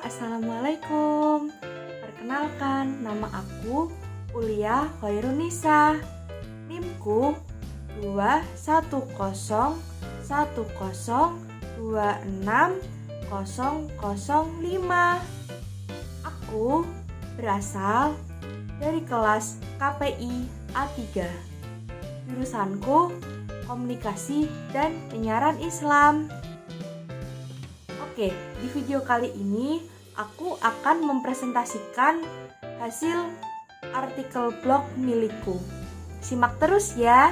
Assalamualaikum. Perkenalkan, nama aku Ulia Khairunisa. NIM-ku 21010260005. Aku berasal dari kelas KPI A3. Jurusanku Komunikasi dan Penyiaran Islam. Oke, di video kali ini aku akan mempresentasikan hasil artikel blog milikku. Simak terus ya.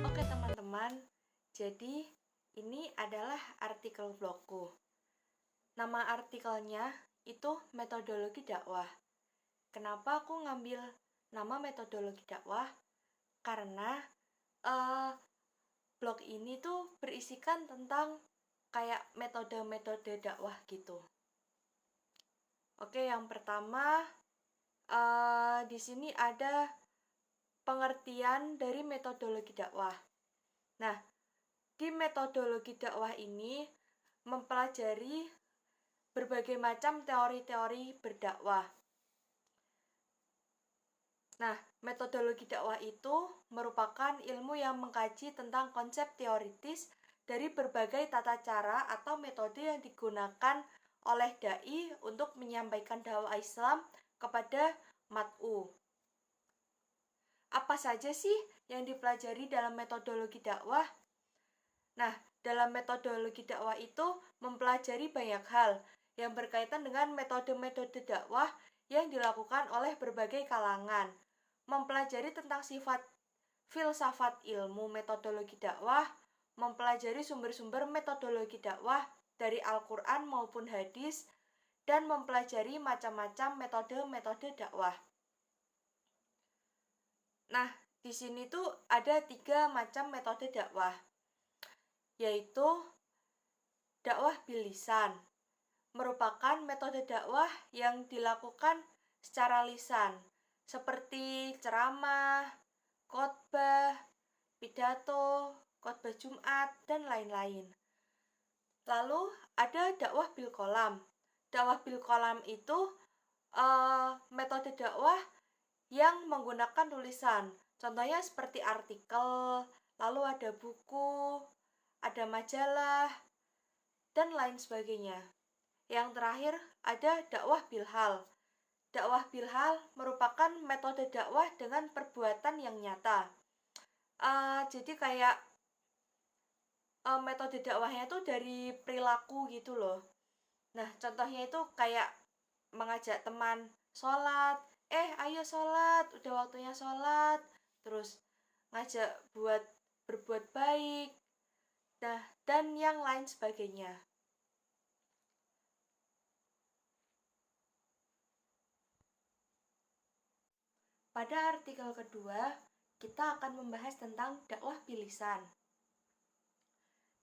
Oke teman-teman, jadi ini adalah artikel blogku. Nama artikelnya itu metodologi dakwah. Kenapa aku ngambil nama metodologi dakwah? Karena blog ini tuh berisikan tentang kayak metode-metode dakwah gitu. Oke, yang pertama di sini ada pengertian dari metodologi dakwah. Nah, di metodologi dakwah ini mempelajari berbagai macam teori-teori berdakwah. Nah, metodologi dakwah itu merupakan ilmu yang mengkaji tentang konsep teoritis dari berbagai tata cara atau metode yang digunakan oleh dai untuk menyampaikan dakwah Islam kepada mat'u. Apa saja sih yang dipelajari dalam metodologi dakwah? Nah, dalam metodologi dakwah itu mempelajari banyak hal yang berkaitan dengan metode-metode dakwah yang dilakukan oleh berbagai kalangan. Mempelajari tentang sifat filsafat ilmu metodologi dakwah, mempelajari sumber-sumber metodologi dakwah dari Al-Quran maupun hadis, dan mempelajari macam-macam metode-metode dakwah. Nah, di sini tuh ada 3 macam metode dakwah, yaitu dakwah bilisan, merupakan metode dakwah yang dilakukan secara lisan, seperti ceramah, khotbah, pidato, khotbah Jumat, dan lain-lain. Lalu ada dakwah bil qalam. Dakwah bil qalam itu metode dakwah yang menggunakan tulisan. Contohnya seperti artikel, lalu ada buku, ada majalah, dan lain sebagainya. Yang terakhir ada dakwah bil hal. Dakwah bil hal merupakan metode dakwah dengan perbuatan yang nyata. Jadi kayak metode dakwahnya tuh dari perilaku gitu loh. Nah, contohnya itu kayak mengajak teman sholat, ayo sholat, udah waktunya sholat, terus ngajak buat berbuat baik, nah, dan yang lain sebagainya. Pada artikel kedua, kita akan membahas tentang dakwah bilisan.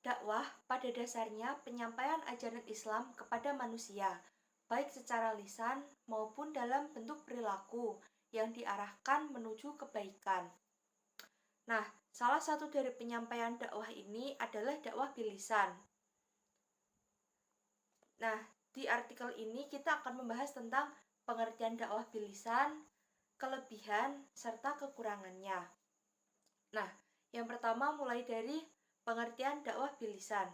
Dakwah pada dasarnya penyampaian ajaran Islam kepada manusia, baik secara lisan maupun dalam bentuk perilaku yang diarahkan menuju kebaikan. Nah, salah satu dari penyampaian dakwah ini adalah dakwah bilisan. Nah, di artikel ini kita akan membahas tentang pengertian dakwah bilisan, kelebihan, serta kekurangannya. Nah, yang pertama mulai dari pengertian dakwah bilisan.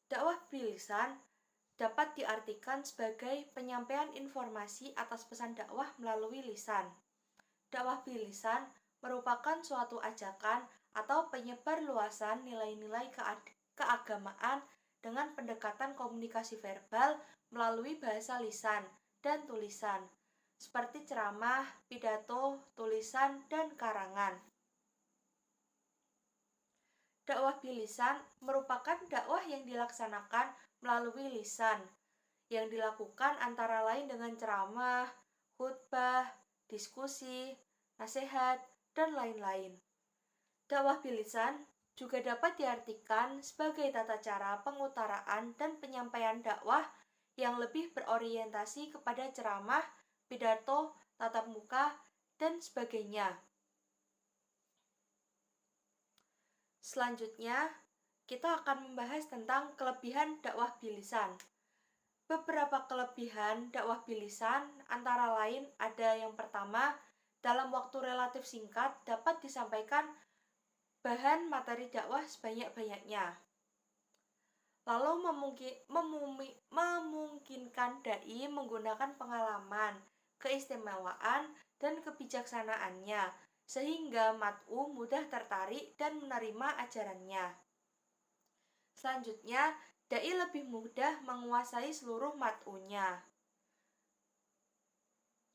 Dakwah bilisan dapat diartikan sebagai penyampaian informasi atas pesan dakwah melalui lisan. Dakwah bilisan merupakan suatu ajakan atau penyebar luasan nilai-nilai keagamaan dengan pendekatan komunikasi verbal melalui bahasa lisan dan tulisan, seperti ceramah, pidato, tulisan, dan karangan. Dakwah bilisan merupakan dakwah yang dilaksanakan melalui lisan, yang dilakukan antara lain dengan ceramah, khutbah, diskusi, nasihat, dan lain-lain. Dakwah bilisan juga dapat diartikan sebagai tata cara pengutaraan dan penyampaian dakwah yang lebih berorientasi kepada ceramah, pidato, tatap muka, dan sebagainya. Selanjutnya, kita akan membahas tentang kelebihan dakwah bilisan. Beberapa kelebihan dakwah bilisan antara lain ada yang pertama, dalam waktu relatif singkat dapat disampaikan bahan materi dakwah sebanyak-banyaknya. Lalu memungkinkan dai menggunakan pengalaman, keistimewaan, dan kebijaksanaannya, sehingga mat'u mudah tertarik dan menerima ajarannya. Selanjutnya, dai lebih mudah menguasai seluruh mat'unya.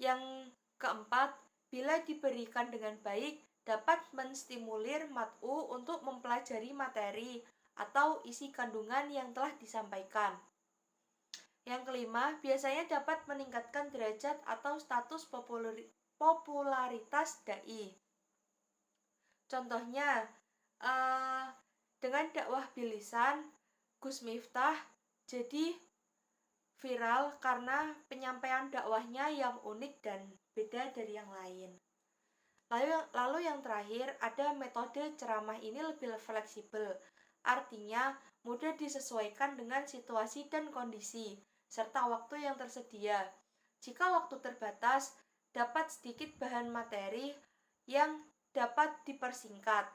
Yang keempat, bila diberikan dengan baik, dapat menstimulir mat'u untuk mempelajari materi atau isi kandungan yang telah disampaikan. Yang kelima, biasanya dapat meningkatkan derajat atau status popularitas dai. Contohnya, dengan dakwah bilisan, Gus Miftah jadi viral karena penyampaian dakwahnya yang unik dan beda dari yang lain. Lalu yang terakhir, ada metode ceramah ini lebih fleksibel, artinya mudah disesuaikan dengan situasi dan kondisi, serta waktu yang tersedia. Jika waktu terbatas, dapat sedikit bahan materi yang dapat dipersingkat,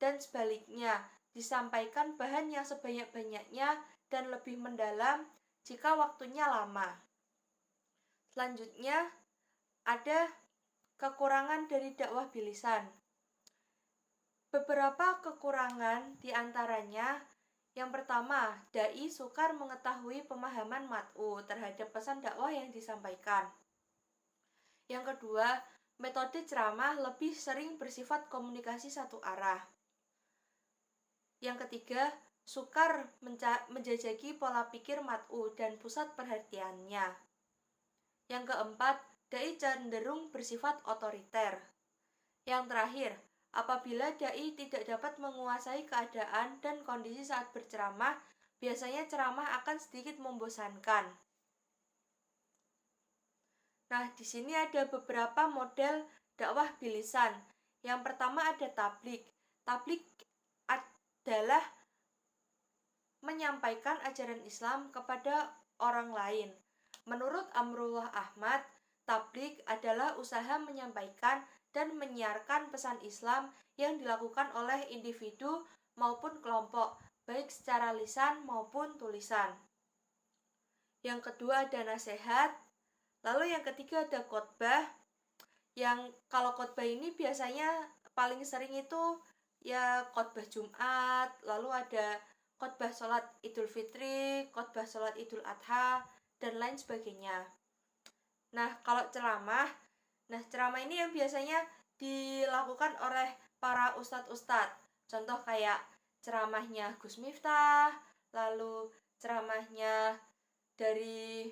dan sebaliknya, disampaikan bahan yang sebanyak-banyaknya dan lebih mendalam jika waktunya lama. Selanjutnya, ada kekurangan dari dakwah bilisan. Beberapa kekurangan diantaranya, yang pertama, dai sukar mengetahui pemahaman mat'u terhadap pesan dakwah yang disampaikan. Yang kedua, metode ceramah lebih sering bersifat komunikasi satu arah. Yang ketiga, sukar menjajaki pola pikir mat'u dan pusat perhatiannya. Yang keempat, dai cenderung bersifat otoriter. Yang terakhir, apabila dai tidak dapat menguasai keadaan dan kondisi saat berceramah, biasanya ceramah akan sedikit membosankan. Nah, di sini ada beberapa model dakwah bilisan. Yang pertama ada tablik. Tablik adalah menyampaikan ajaran Islam kepada orang lain. Menurut Amrullah Ahmad, tablik adalah usaha menyampaikan dan menyiarkan pesan Islam yang dilakukan oleh individu maupun kelompok, baik secara lisan maupun tulisan. Yang kedua ada nasihat. Lalu yang ketiga ada khotbah. Yang kalau khotbah ini biasanya paling sering itu ya khotbah Jumat, lalu ada khotbah sholat Idul Fitri, khotbah sholat Idul Adha, dan lain sebagainya. Nah, kalau ceramah ini yang biasanya dilakukan oleh para ustadz-ustadz. Contoh kayak ceramahnya Gus Miftah, lalu ceramahnya dari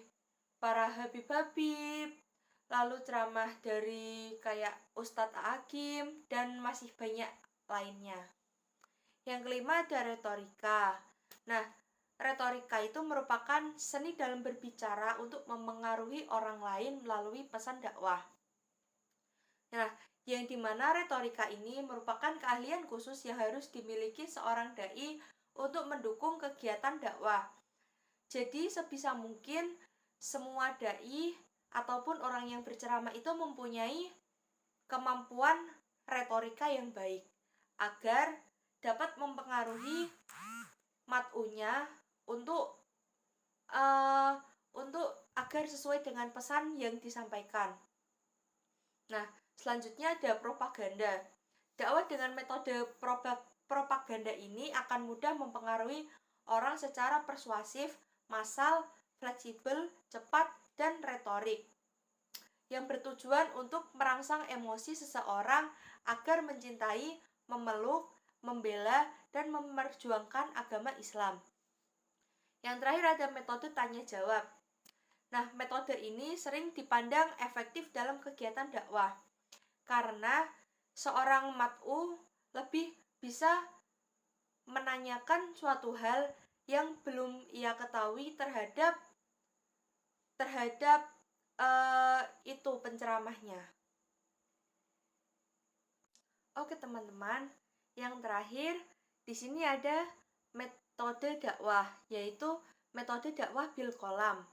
para habib-habib, lalu ceramah dari kayak Ustadz Hakim, dan masih banyak lainnya. Yang kelima ada retorika. Nah, retorika itu merupakan seni dalam berbicara untuk memengaruhi orang lain melalui pesan dakwah. Nah, yang dimana retorika ini merupakan keahlian khusus yang harus dimiliki seorang dai untuk mendukung kegiatan dakwah. Jadi sebisa mungkin semua dai ataupun orang yang berceramah itu mempunyai kemampuan retorika yang baik agar dapat mempengaruhi mat'unya untuk agar sesuai dengan pesan yang disampaikan. Nah, selanjutnya ada propaganda. Dakwah dengan metode propaganda ini akan mudah mempengaruhi orang secara persuasif, massal, fleksibel, cepat, dan retorik, yang bertujuan untuk merangsang emosi seseorang agar mencintai, memeluk, membela, dan memperjuangkan agama Islam. Yang terakhir ada metode tanya-jawab. Nah, metode ini sering dipandang efektif dalam kegiatan dakwah, karena seorang mat'u lebih bisa menanyakan suatu hal yang belum ia ketahui terhadap itu penceramahnya. Oke teman-teman, yang terakhir di sini ada metode dakwah, yaitu metode dakwah bil kolam.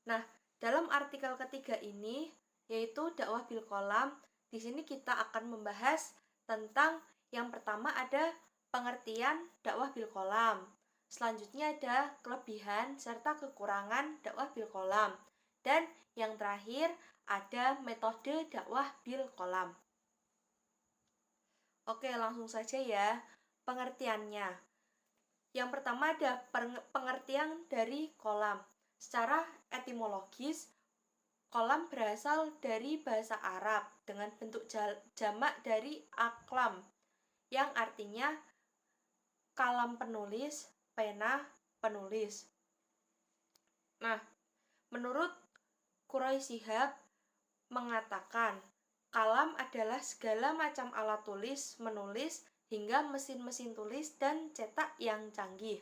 Nah, dalam artikel ketiga ini, yaitu dakwah bil kolam, di sini kita akan membahas tentang yang pertama ada pengertian dakwah bil kolam. Selanjutnya ada kelebihan serta kekurangan dakwah bil kolam. Dan yang terakhir ada metode dakwah bil kolam. Oke, langsung saja ya pengertiannya. Yang pertama ada pengertian dari kolam. Secara etimologis, kolam berasal dari bahasa Arab dengan bentuk jamak dari aklam, yang artinya kalam penulis, pena penulis. Nah, menurut Quraish Shihab mengatakan, kalam adalah segala macam alat tulis, menulis, hingga mesin-mesin tulis dan cetak yang canggih.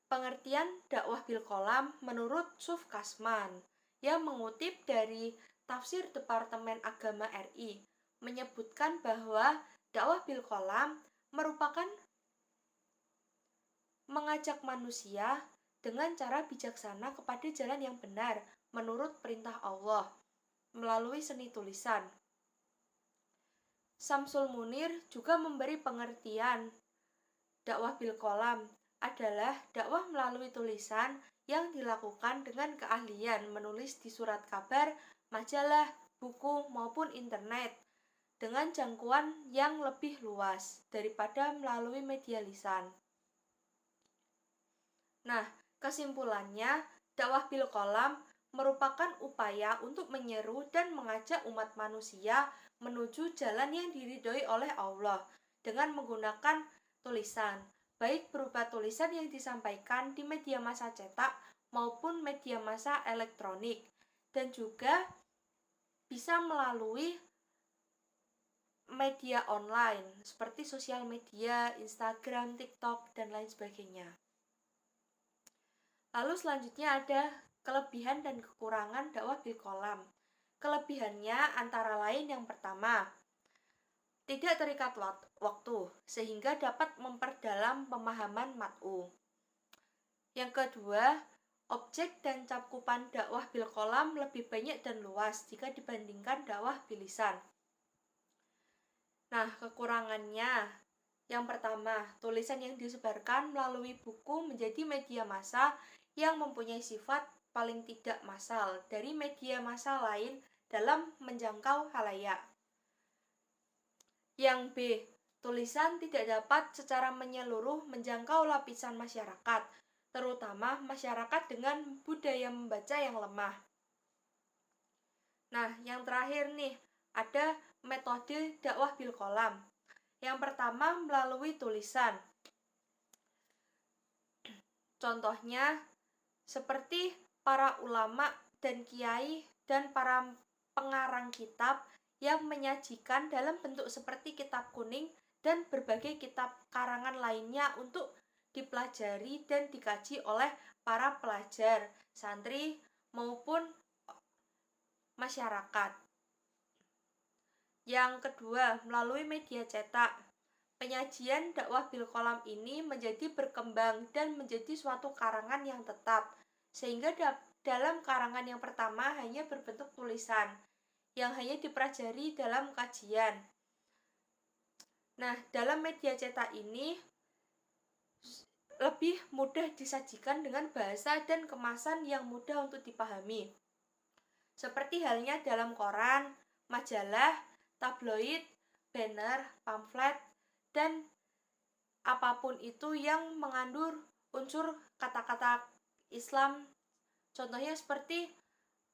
Pengertian dakwah bil kolam menurut Suf Kasman yang mengutip dari Tafsir Departemen Agama RI menyebutkan bahwa dakwah bil kolam merupakan mengajak manusia dengan cara bijaksana kepada jalan yang benar menurut perintah Allah melalui seni tulisan. Samsul Munir juga memberi pengertian dakwah bil kolam adalah dakwah melalui tulisan yang dilakukan dengan keahlian menulis di surat kabar, majalah, buku, maupun internet dengan jangkauan yang lebih luas daripada melalui media lisan. Nah, kesimpulannya, dakwah bil kolam merupakan upaya untuk menyeru dan mengajak umat manusia menuju jalan yang diridhoi oleh Allah dengan menggunakan tulisan, baik berupa tulisan yang disampaikan di media massa cetak maupun media massa elektronik, dan juga bisa melalui media online seperti sosial media, Instagram, TikTok, dan lain sebagainya. Lalu selanjutnya ada kelebihan dan kekurangan dakwah bil kolam. Kelebihannya antara lain yang pertama, tidak terikat waktu, sehingga dapat memperdalam pemahaman mat'u. Yang kedua, objek dan cakupan dakwah bil kolam lebih banyak dan luas jika dibandingkan dakwah bil lisan. Nah, kekurangannya, yang pertama, tulisan yang disebarkan melalui buku menjadi media massa yang mempunyai sifat paling tidak massal dari media massa lain dalam menjangkau khalayak. Yang B, tulisan tidak dapat secara menyeluruh menjangkau lapisan masyarakat, terutama masyarakat dengan budaya membaca yang lemah. Nah, yang terakhir nih, ada metode dakwah bil kolam. Yang pertama melalui tulisan. Contohnya seperti para ulama dan kiai dan para pengarang kitab yang menyajikan dalam bentuk seperti kitab kuning dan berbagai kitab karangan lainnya untuk dipelajari dan dikaji oleh para pelajar, santri maupun masyarakat. Yang kedua, melalui media cetak. Penyajian dakwah bil kolam ini menjadi berkembang dan menjadi suatu karangan yang tetap, sehingga dalam karangan yang pertama hanya berbentuk tulisan yang hanya dipelajari dalam kajian. Nah, dalam media cetak ini lebih mudah disajikan dengan bahasa dan kemasan yang mudah untuk dipahami. Seperti halnya dalam koran, majalah, tabloid, banner, pamflet, dan apapun itu yang mengandung unsur kata-kata Islam. Contohnya seperti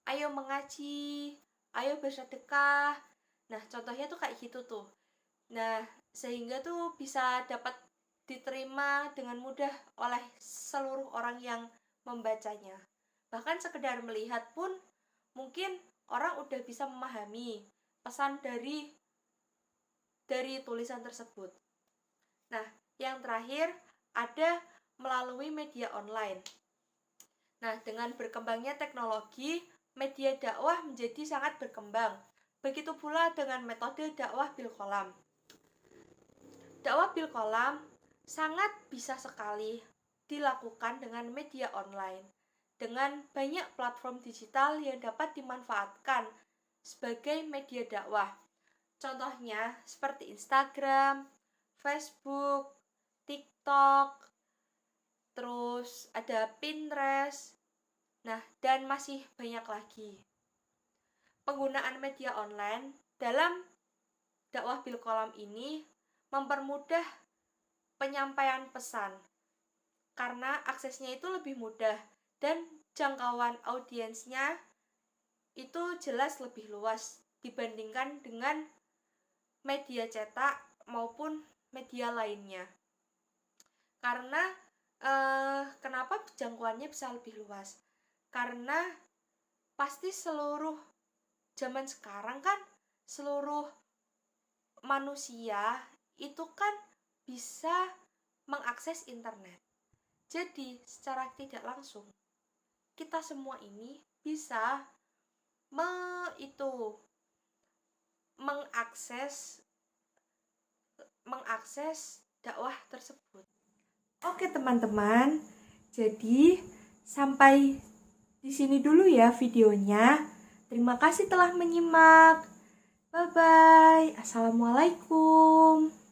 ayo mengaji, ayo bersedekah. Nah, contohnya tuh kayak gitu tuh. Nah, sehingga tuh bisa dapat diterima dengan mudah oleh seluruh orang yang membacanya. Bahkan sekedar melihat pun mungkin orang udah bisa memahami pesan dari tulisan tersebut. Nah, yang terakhir ada melalui media online. Nah, dengan berkembangnya teknologi, media dakwah menjadi sangat berkembang. Begitu pula dengan metode dakwah bil kolam. Dakwah bil kolam sangat bisa sekali dilakukan dengan media online, dengan banyak platform digital yang dapat dimanfaatkan sebagai media dakwah. Contohnya seperti Instagram, Facebook, TikTok, terus ada Pinterest, nah dan masih banyak lagi. Penggunaan media online dalam dakwah bil qalam ini mempermudah penyampaian pesan karena aksesnya itu lebih mudah dan jangkauan audiensnya itu jelas lebih luas dibandingkan dengan media cetak maupun media lainnya. Karena kenapa jangkauannya bisa lebih luas? Karena pasti seluruh zaman sekarang kan seluruh manusia itu kan bisa mengakses internet. Jadi secara tidak langsung kita semua ini bisa mengakses dakwah tersebut. Oke teman-teman, jadi sampai di sini dulu ya videonya. Terima kasih telah menyimak. Bye bye. Assalamualaikum.